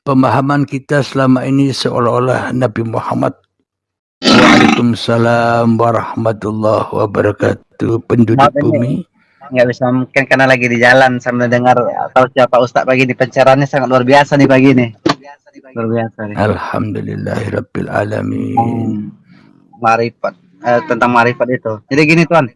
Pemahaman kita selama ini seolah-olah Nabi Muhammad. Waalaikumsalam warahmatullahi wabarakatuh. Penduduk bumi nggak bisa mungkin karena lagi di jalan sambil dengar atau siapa Ustaz pagi di pencerahannya sangat luar biasa nih pagi nih. Luar biasa nih. Alhamdulillahirabbil alamin. Marifat tentang marifat itu. Jadi gini Tuan.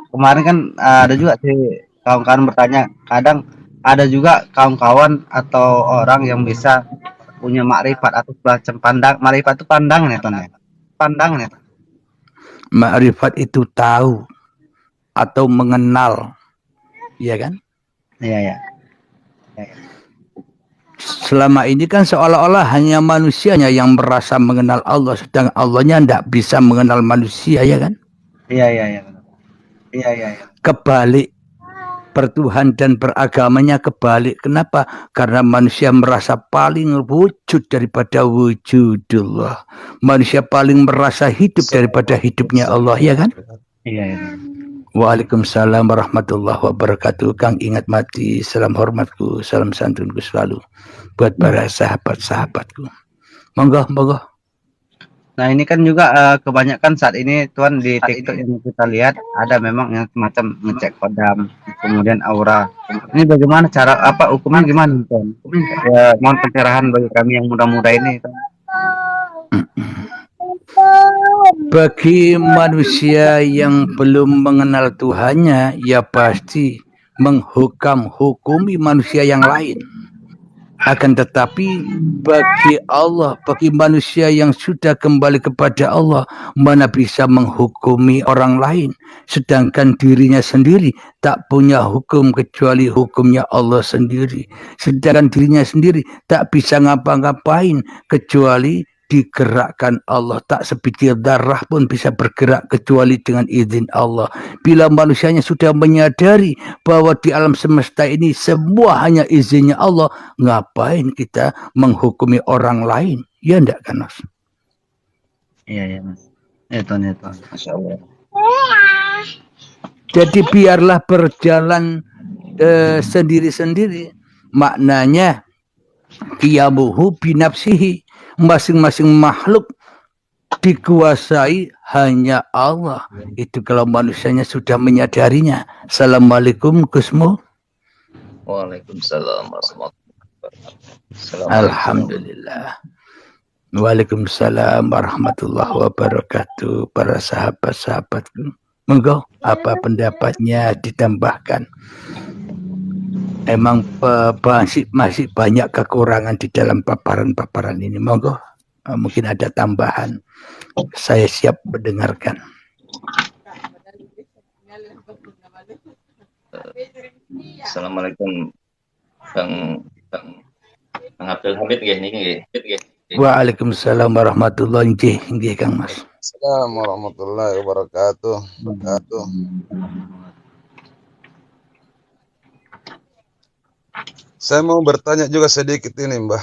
Kemarin kan ada juga sih kawan-kawan bertanya, kadang ada juga kawan-kawan atau orang yang bisa punya makrifat atau semacam pandang. Makrifat itu pandangan ya Tuan ya. Pandangan ya. Makrifat itu tahu atau mengenal. Iya kan? Iya ya. Selama ini kan seolah-olah hanya manusianya yang merasa mengenal Allah, sedang Allahnya tidak bisa mengenal manusia, ya kan? Iya. Kebalik, bertuhan dan beragamanya kebalik. Kenapa? Karena manusia merasa paling wujud daripada wujudullah. Manusia paling merasa hidup daripada hidupnya Allah, ya kan? Iya. Waalaikumsalam warahmatullahi wabarakatuh. Kang ingat mati, salam hormatku, salam santunku selalu buat para sahabat-sahabatku. Monggo. Nah ini kan juga kebanyakan saat ini Tuan di TikTok yang kita lihat ada memang yang semacam ngecek kodam, kemudian aura. Ini bagaimana cara hukumnya gimana Tuan? Ya, mohon pencerahan bagi kami yang muda-muda ini. Tuan. Bagi manusia yang belum mengenal Tuhannya, ya pasti menghukumi manusia yang lain. Akan tetapi bagi Allah, bagi manusia yang sudah kembali kepada Allah, mana bisa menghukumi orang lain, sedangkan dirinya sendiri tak punya hukum kecuali hukumnya Allah sendiri. Sedangkan dirinya sendiri tak bisa ngapa-ngapain kecuali digerakkan Allah. Tak sebiji darah pun bisa bergerak kecuali dengan izin Allah. Bila manusianya sudah menyadari bahwa di alam semesta ini semua hanya izinnya Allah, ngapain kita menghukumi orang lain? Ya enggak kan Mas? Iya Mas. Itu. Masya Allah. Jadi biarlah berjalan sendiri-sendiri. Maknanya qiyamuhu binafsihi. Masing-masing makhluk dikuasai hanya Allah. Itu kalau manusianya sudah menyadarinya. Assalamualaikum Gusmu. Waalaikumsalam warahmatullahi wabarakatuh. Alhamdulillah. Waalaikumsalam warahmatullahi wabarakatuh. Para sahabat-sahabatku, monggo apa pendapatnya ditambahkan. Emang masih banyak kekurangan di dalam paparan-paparan ini. Monggo, mungkin ada tambahan. Saya siap mendengarkan. Assalamualaikum Bang Abdul Hamid nggih. Waalaikumsalam warahmatullahi wabarakatuh. Kang Mas. Assalamualaikum warahmatullahi wabarakatuh. Saya mau bertanya juga sedikit ini, Mbah.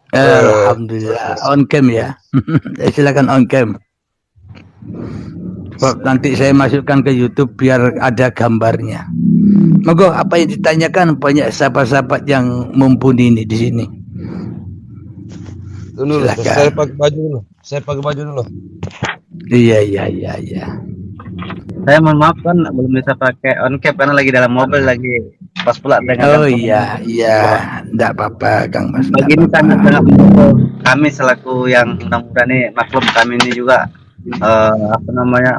Alhamdulillah, on cam ya. Silakan on cam. Nanti saya masukkan ke YouTube biar ada gambarnya. Monggo, apa yang ditanyakan, banyak sahabat-sahabat yang mumpuni ini di sini. Dulu, saya pakai baju dulu. Iya. Saya mohon maaf kan belum bisa pakai on cam karena lagi dalam mobil lagi pas pula dengan. Oh iya, enggak apa-apa Kang Mas. Bagi ini sangat mendukung kami selaku yang muda-muda nih, maklum kami ini juga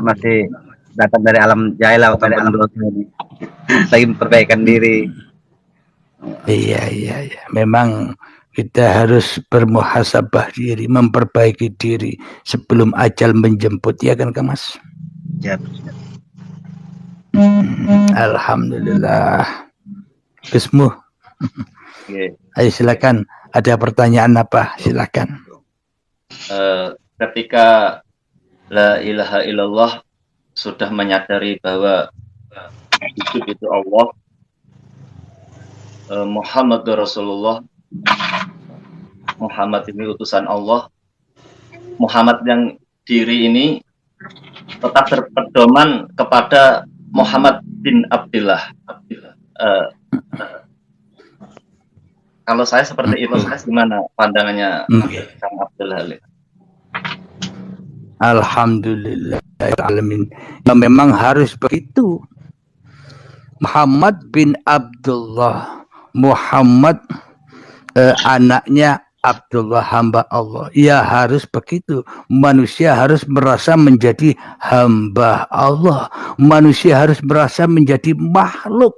masih datang dari alam jahil atau dari alam dosa ini. Lagi memperbaikan diri. Iya. Memang kita harus bermuhasabah diri, memperbaiki diri sebelum ajal menjemput, ya kan Kang Mas? Ya. Alhamdulillah. Gusmu. Ayo silakan. Ada pertanyaan apa? Silakan. Ketika la ilaha illallah sudah menyadari bahwa hidup itu Allah, Muhammad Rasulullah, Muhammad ini utusan Allah, Muhammad yang diri ini tetap berpedoman kepada Muhammad bin Abdullah. Eh, kalau saya seperti itu, gimana pandangannya Kang Abdul Halim? Alhamdulillah alamin. Ya, memang harus begitu. Muhammad bin Abdullah, Muhammad anaknya Abdullah, hamba Allah. Ya harus begitu. Manusia harus merasa menjadi hamba Allah. Manusia harus merasa menjadi makhluk.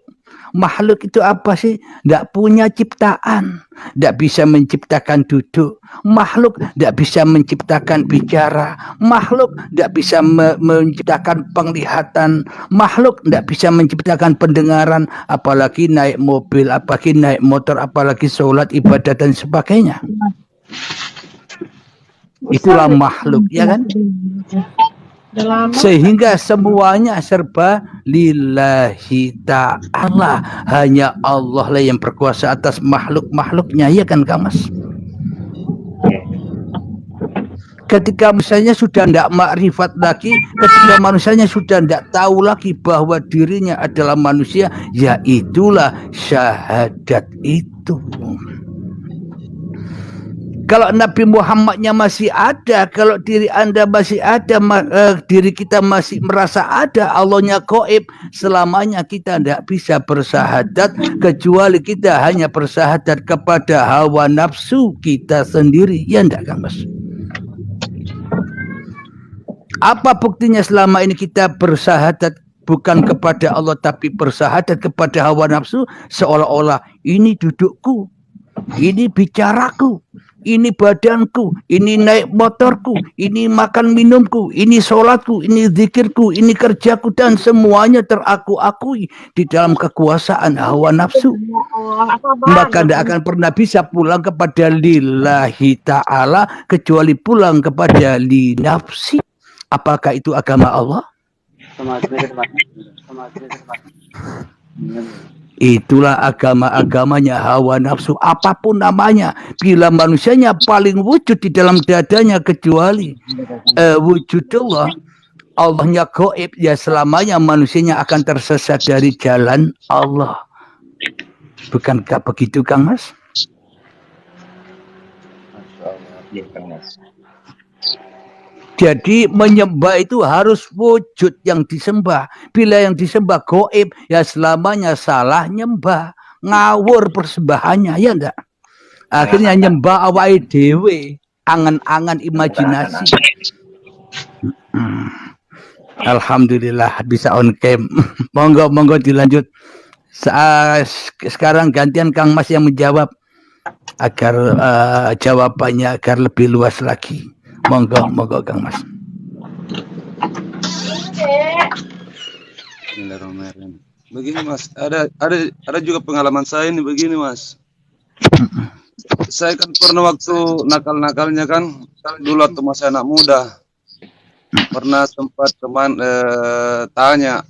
Makhluk itu apa sih? Tidak punya ciptaan. Tidak bisa menciptakan duduk. Makhluk tidak bisa menciptakan bicara. Makhluk tidak bisa menciptakan penglihatan. Makhluk tidak bisa menciptakan pendengaran. Apalagi naik mobil, apalagi naik motor, apalagi sholat, ibadah, dan sebagainya. Itulah makhluk, ya kan? Sehingga semuanya serba lillahi ta'ala. Hanya Allah lah yang berkuasa atas makhluk-makhluknya, ya kan Kang Mas? Ketika manusianya sudah tidak makrifat lagi, ketika manusianya sudah tidak tahu lagi bahwa dirinya adalah manusia, ya itulah syahadat itu. Kalau Nabi Muhammadnya masih ada, kalau diri Anda masih ada, diri kita masih merasa ada, Allahnya gaib, selamanya kita tidak bisa bersahadat, kecuali kita hanya bersahadat kepada hawa nafsu kita sendiri. Ya enggak Kang Mas? Apa buktinya selama ini kita bersahadat bukan kepada Allah tapi bersahadat kepada hawa nafsu, seolah-olah ini dudukku, ini bicaraku, ini badanku, ini naik motorku, ini makan minumku, ini sholatku, ini zikirku, ini kerjaku, dan semuanya teraku-akui di dalam kekuasaan hawa nafsu. Maka tidak akan pernah bisa pulang kepada lillahi ta'ala kecuali pulang kepada li nafsi. Apakah itu agama Allah? Itulah agama-agamanya hawa nafsu, apapun namanya. Bila manusianya paling wujud di dalam dadanya kecuali wujudullah, Allahnya gaib, ya selamanya manusianya akan tersesat dari jalan Allah. Bukankah begitu Kang Mas? Iya, Kang Mas. Jadi menyembah itu harus wujud yang disembah. Bila yang disembah gaib, ya selamanya salah nyembah, ngawur persembahannya, ya enggak? Akhirnya nyembah awake dhewe, angan-angan imajinasi. Alhamdulillah bisa on cam. Monggo dilanjut. Sekarang gantian Kang Mas yang menjawab agar jawabannya agar lebih luas lagi. Monggo Kang Mas. Begini Mas, ada juga pengalaman saya ini begini Mas. Saya kan pernah waktu nakal-nakalnya kan dulu waktu masih anak muda, pernah sempat teman tanya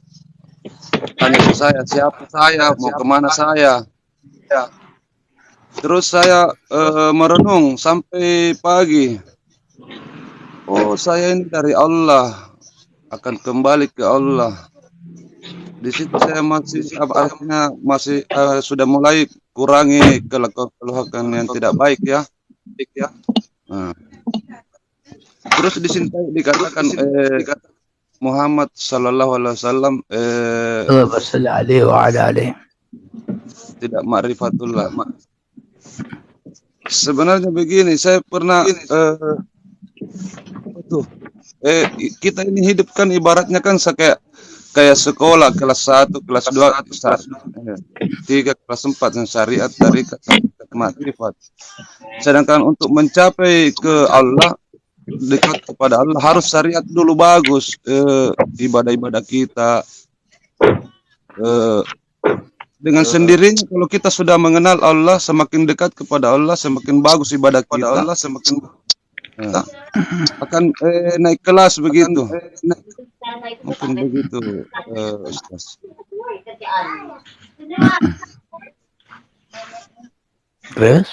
ke saya siapa saya, mau kemana saya. Ya. Terus saya merenung sampai pagi. Oh, saya ini dari Allah, akan kembali ke Allah. Di situ saya masih sudah mulai kurangi keluhan yang tidak baik ya. Nah. Terus di sini dikatakan Muhammad sallallahu alaihi wasallam tidak ma'rifatullah. Sebenarnya begini, saya pernah kita ini hidup kan ibaratnya kan kayak sekolah kelas 1, kelas 2, kelas 3, kelas 4 yang syariat dari makrifat. Sedangkan untuk mencapai ke Allah, dekat kepada Allah, harus syariat dulu bagus, ibadah-ibadah kita. Dengan sendirinya kalau kita sudah mengenal Allah, semakin dekat kepada Allah, semakin bagus ibadah kita. Allah semakin akan naik kelas begitu. Mungkin begitu, Ustaz. Terus?